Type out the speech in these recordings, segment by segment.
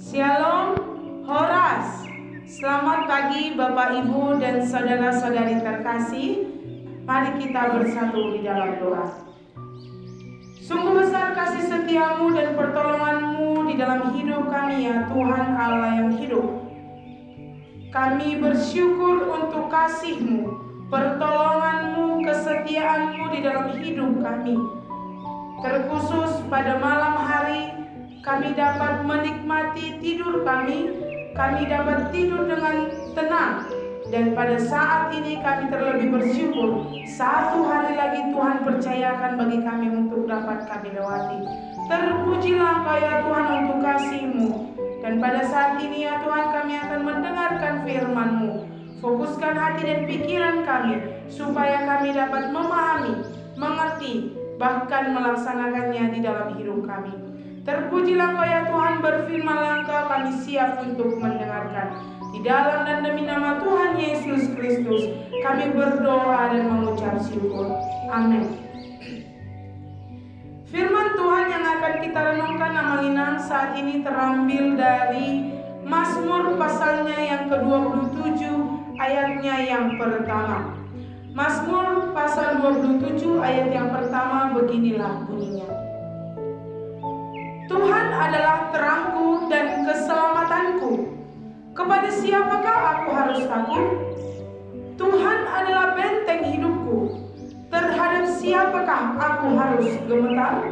Shalom, Horas. Selamat pagi Bapak Ibu dan saudara-saudari terkasih. Mari kita bersatu di dalam doa. Sungguh besar kasih setiamu dan pertolonganmu di dalam hidup kami ya Tuhan Allah yang hidup. Kami bersyukur untuk kasih-Mu, pertolongan-Mu, kesetiaan-Mu di dalam hidup kami. Terkhusus pada malam hari kami dapat menikmati tidur kami dapat tidur dengan tenang. Dan pada saat ini kami terlebih bersyukur, satu hari lagi Tuhan percayakan bagi kami untuk dapat kami lewati. Terpujilah Engkau ya Tuhan untuk kasih-Mu. Dan pada saat ini ya Tuhan kami akan mendengarkan firman-Mu. Fokuskan hati dan pikiran kami, supaya kami dapat memahami, mengerti, bahkan melaksanakannya di dalam hidup kami. Terpujilah Engkau ya Tuhan, berfirmanlah Engkau, kami siap untuk mendengarkan. Di dalam dan demi nama Tuhan Yesus Kristus kami berdoa dan mengucap syukur. Amin. Firman Tuhan yang akan kita renungkan Amalinang saat ini terambil dari Mazmur pasalnya yang ke-27 ayatnya yang pertama. Mazmur pasal 27 ayat yang pertama beginilah bunyinya. Tuhan adalah terangku dan keselamatanku. Kepada siapakah aku harus takut? Tuhan adalah benteng hidupku. Terhadap siapakah aku harus gemetar?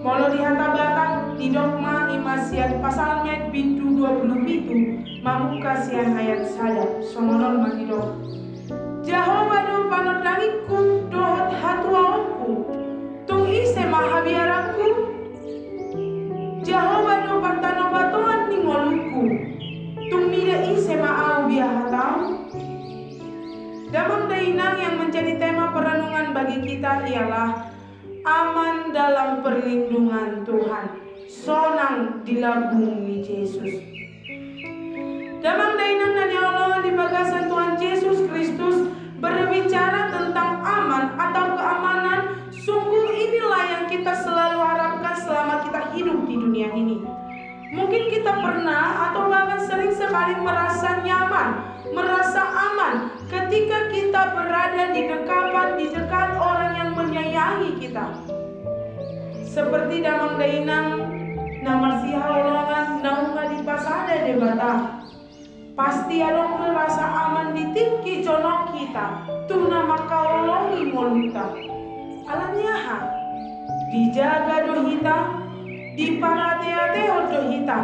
Molo dihatabatan di dogma imasiat pasal met pintu 20 pintu mamuka sian ayat sadap somonon manidok. Jehovah do panodangikku dohot hatuaku. Tung ise mahabiaraku. Jehovah do partanobatoan ningoluku. Tung mire ise maau biahatau. Damang dainang yang menjadi tema perenungan bagi kita ialah aman dalam perlindungan Tuhan, sonang di labung Yesus. Damang dainang dan Allah di bagasan Tuhan Yesus Kristus berbicara tentang aman atau keamanan. Sungguh inilah yang kita selalu harapkan selama kita hidup di dunia ini. Mungkin kita pernah atau bahkan sering sekali merasa nyaman, merasa aman ketika kita berada di dekat orang yang menyayangi kita. Seperti damang dainang namar sihaolongan naunga di pasada de bata. Pasti adong merasa aman di tinggi jonok kita. Tu nama kaolongi moluta. Alanya ha. Dijaga dohita, diparatea-teo dohita.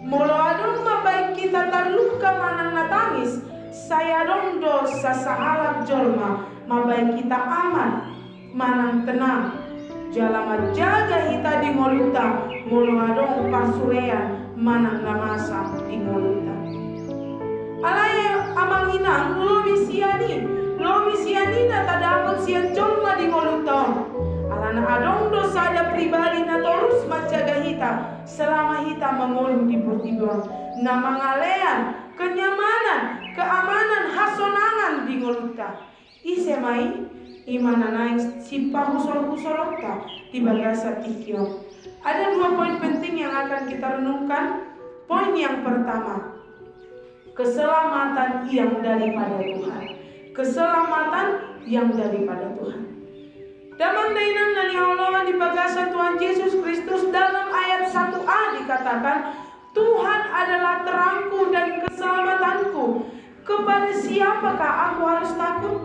Molo adong mabaik kita terluka manang natangis. Saya dong dosa sahalak jolma, mabaik kita aman, manang tenang. Jalama jaga hita di moluta, molo adong pasurean, manang namasa di moluta. Alaya amang inang lobi siani na tadapot sian jolma di moluta. Alana adong dosa ada pribadi na terus menjaga hita selama hita mengolong di pertiduan. Na mangalean, kenyamanan, keamanan, hasonangan di ngoluta. Isemai imana naik sipa husol-husolota di bagasa tikyo. Ada 2 poin penting yang akan kita renungkan. Poin yang pertama, keselamatan yang daripada Tuhan. Keselamatan yang daripada Tuhan. Damang dainang nani Allah di bagasan Tuhan Yesus Kristus dalam ayat 1a dikatakan, Tuhan adalah terangku dan keselamatanku. Kepada siapakah aku harus takut?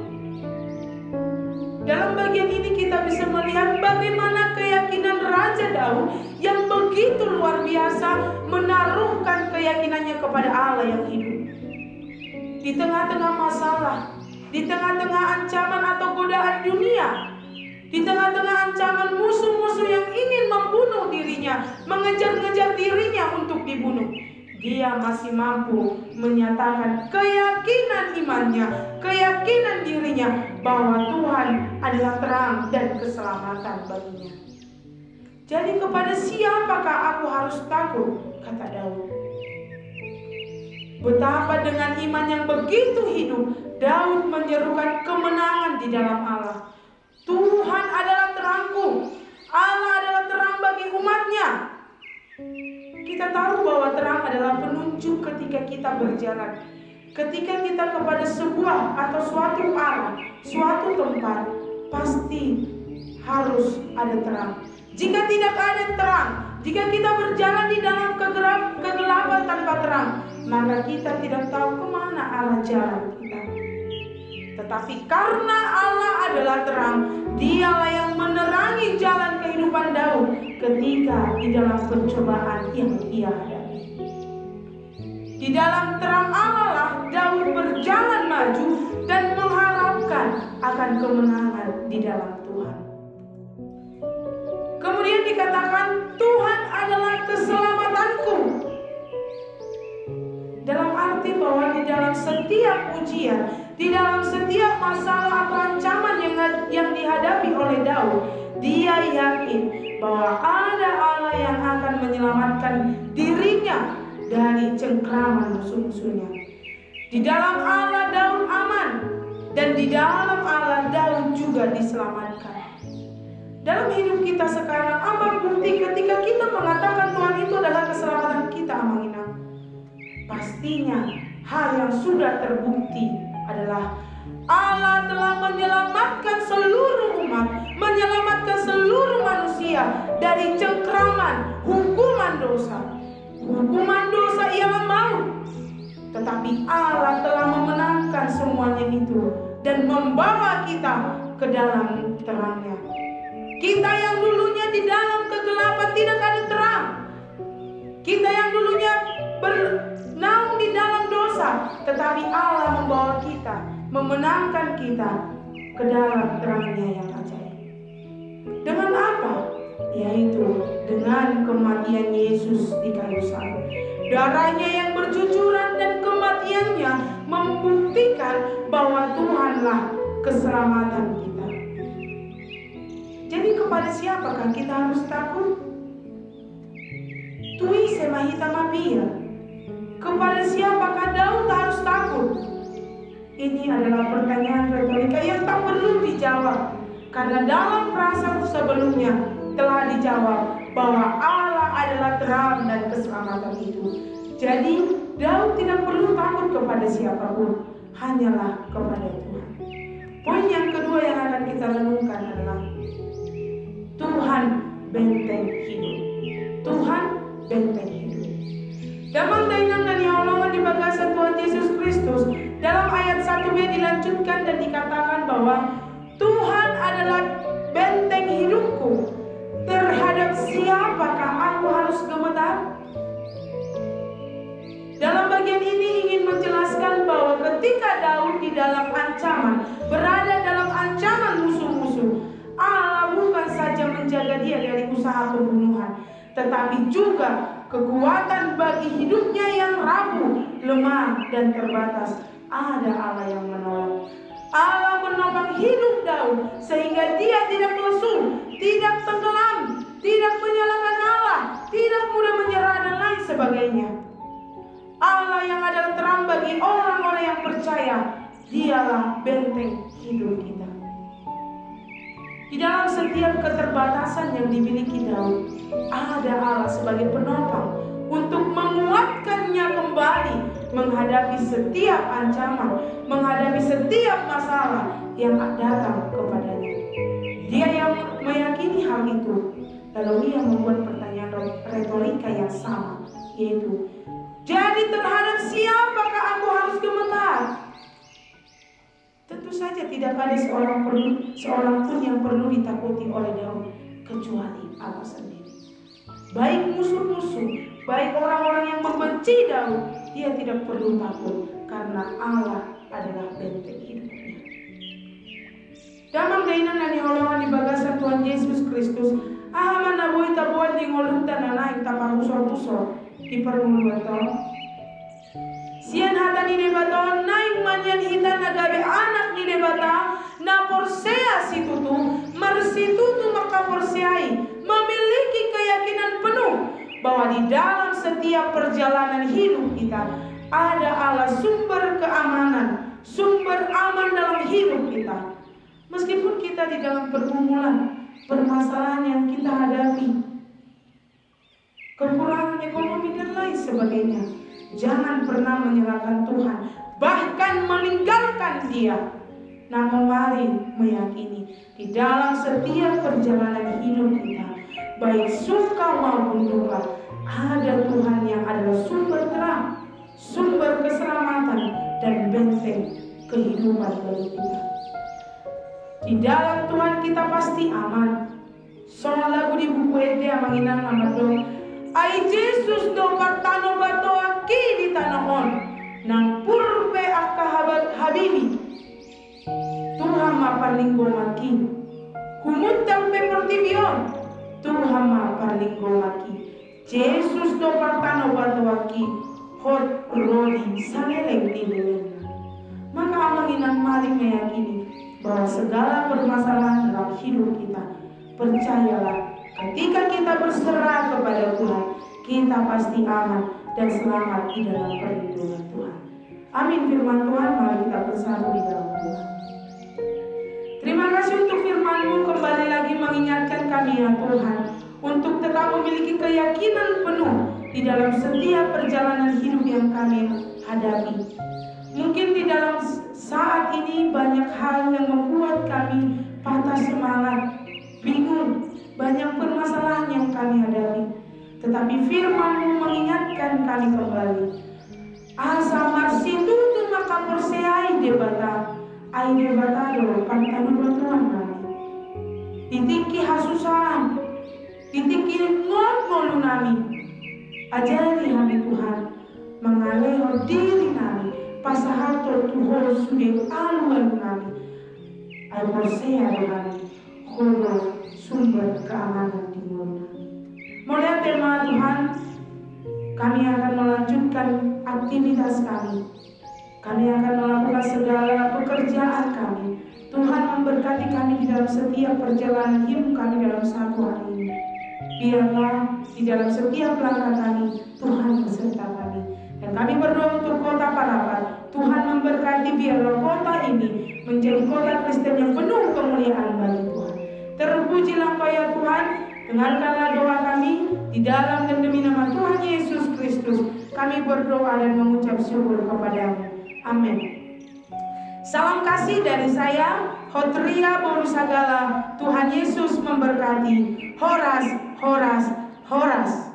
Dalam bagian ini kita bisa melihat bagaimana keyakinan Raja Daud yang begitu luar biasa menaruhkan keyakinannya kepada Allah yang hidup. Di tengah-tengah masalah, di tengah-tengah ancaman atau godaan dunia, di tengah-tengah ancaman musuh-musuh yang ingin membunuh dirinya, mengejar-ngejar dirinya untuk dibunuh, dia masih mampu menyatakan keyakinan imannya, keyakinan dirinya bahwa Tuhan adalah terang dan keselamatan baginya. Jadi kepada siapakah aku harus takut? Kata Daud. Betapa dengan iman yang begitu hidup, Daud menyerukan kemenangan di dalam Allah. Tuhan adalah terangku, Allah adalah terang bagi umatnya. Kita tahu bahwa terang adalah penunjuk ketika kita berjalan. Ketika kita kepada sebuah atau suatu arah, suatu tempat, pasti harus ada terang. Jika tidak ada terang, jika kita berjalan di dalam kegelapan tanpa terang, maka kita tidak tahu kemana arah jalan kita. Tetapi karena Allah adalah terang, Dialah yang menerangi jalan kehidupan Daud ketika di dalam pencobaan yang ia hadapi. Di dalam terang Allah lah Daud berjalan maju dan mengharapkan akan kemenangan di dalam Tuhan. Kemudian dikatakan Tuhan adalah keselamatanku. Dalam arti bahwa di dalam setiap ujian, di dalam setiap masalah atau ancaman yang dihadapi oleh Daud, dia yakin bahwa ada Allah yang akan menyelamatkan dirinya dari cengkraman musuh-musuhnya. Di dalam Allah Daud aman, dan di dalam Allah Daud juga diselamatkan. Dalam hidup kita sekarang, apa bukti ketika kita mengatakan Tuhan itu adalah keselamatan kita, Amangina? Pastinya hal yang sudah terbukti adalah Allah telah menyelamatkan seluruh umat, menyelamatkan seluruh manusia dari cengkraman hukuman dosa. Hukuman dosa ialah maut, tetapi Allah telah memenangkan semuanya itu dan membawa kita ke dalam terangnya. Kita yang dulunya di dalam kegelapan tidak ada terang, kita yang dulunya bernaung di dalam dosa, tetapi Allah membawa kita, memenangkan kita ke dalam terangnya yang ajaib. Dengan apa? Yaitu dengan kematian Yesus di kayu salib. Darahnya yang bercucuran dan kematiannya membuktikan bahwa Tuhanlah keselamatan kita. Jadi kepada siapakah kita harus takut? Tui semahita mabia. Kepada siapakah Daud harus takut? Ini adalah pertanyaan retorika yang tak perlu dijawab, karena dalam prasat sebelumnya telah dijawab bahwa Allah adalah terang dan keselamatan itu. Jadi Daud tidak perlu takut kepada siapapun, hanyalah kepada Tuhan. Poin yang kedua yang akan kita renungkan adalah Tuhan benteng hidup. Tuhan benteng hidup. Damang dainang dan yaolongan di bagasan Tuhan Yesus Kristus, dalam ayat 1b dilanjutkan dan dikatakan bahwa Tuhan adalah benteng hidupku. Terhadap siapakah aku harus gemetar? Dalam bagian ini ingin menjelaskan bahwa ketika Daud di dalam ancaman, berada dalam ancaman musuh-musuh, Allah bukan saja menjaga dia dari usaha pembunuhan, tetapi juga kekuatan bagi hidupnya yang rapuh, lemah, dan terbatas. Ada Allah yang menolong. Allah menopang hidup Daud sehingga dia tidak lesu, tidak tenggelam, tidak menyalahkan Allah, tidak mudah menyerah dan lain sebagainya. Allah yang adalah terang bagi orang-orang yang percaya, Dialah benteng hidup kita. Di dalam setiap keterbatasan yang dimiliki Daud, ada Allah sebagai penopang untuk menguatkannya kembali menghadapi setiap ancaman, menghadapi setiap masalah yang datang kepadanya. Dia yang meyakini hal itu, lalu ia membuat pertanyaan retorika yang sama, yaitu, jadi terhadap siapakah aku harus gemetar? Tentu saja tidak ada seorang pun yang perlu ditakuti oleh Daud kecuali Allah sendiri. Baik musuh-musuh, baik orang-orang yang membenci Daud, dia tidak perlu takut karena Allah adalah benteng hidupnya. Damang dainan dan diholongan di bagasan Tuhan Yesus Kristus, ahaman naboi tabuan di ngoluntan dan lain tapahusor-usor di permuluatan. Sian hata ni debaton naik manyan hita nagabe anak ni debata na porsea si tutu marsitutu maka porseai, memiliki keyakinan penuh bahwa di dalam setiap perjalanan hidup kita ada Allah sumber keamanan, sumber aman dalam hidup kita. Meskipun kita di dalam pergumulan, permasalahan yang kita hadapi, kekurangan Jangan pernah menyerahkan Tuhan, bahkan meninggalkan Dia. Namun mari meyakini di dalam setiap perjalanan hidup kita, baik suka maupun duka, ada Tuhan yang adalah sumber terang, sumber keselamatan, dan benteng kehidupan bagi kita. Di dalam Tuhan kita pasti aman. Soal lagu di buku Ede manginang amadong, ai Jesus do partano bato aki di tanah on, nang purbe akka habibi. Tuhan ma parlinggo maki, humutang pe pertibion. Tuhan ma parlinggo maki. Jesus do partano bato aki, hot rodi saneleng tineleng. Maka amanginan mari meyakini bahwa segala permasalahan dalam hidup kita, percayalah, ketika kita berserah kepada Tuhan, kita pasti aman dan selamat di dalam perlindungan Tuhan. Amin. Firman Tuhan, mari kita bersatu di dalam Tuhan. Terima kasih untuk firman-Mu, kembali lagi mengingatkan kami ya Tuhan, untuk tetap memiliki keyakinan penuh di dalam setiap perjalanan hidup yang kami hadapi. Mungkin di dalam saat ini banyak hal yang membuat kami patah semangat, bingung, banyak permasalahan yang kami hadapi. Tetapi firman-Mu mengingatkan kami kembali. Asa marsitu tu maka perseai debata, ai debata do pantanu batuan kami. Titiki hasusan, titiki ngol nami. Ajari kami Tuhan, mengalih diri kami. Pasahato Tuhan sudah aluan kami. Ai persea kami. Holo sumber keamanan di mulia. Mulai tema Tuhan, kami akan melanjutkan aktivitas kami. Kami akan melakukan segala pekerjaan kami. Tuhan memberkati kami di dalam setiap perjalanan hidup kami dalam satu hari ini. Biarlah di dalam setiap langkah kami, Tuhan beserta kami. Dan kami berdoa untuk kota Parapat, Tuhan memberkati biarlah kota ini menjadi kota Kristen yang penuh kemuliaan bagi Tuhan. Terpujilah Engkau ya Tuhan, dengarkanlah doa kami di dalam dan demi nama Tuhan Yesus Kristus. Kami berdoa dan mengucap syukur kepadamu. Amin. Salam kasih dari saya, Hotria Borusagala. Tuhan Yesus memberkati. Horas, horas, horas.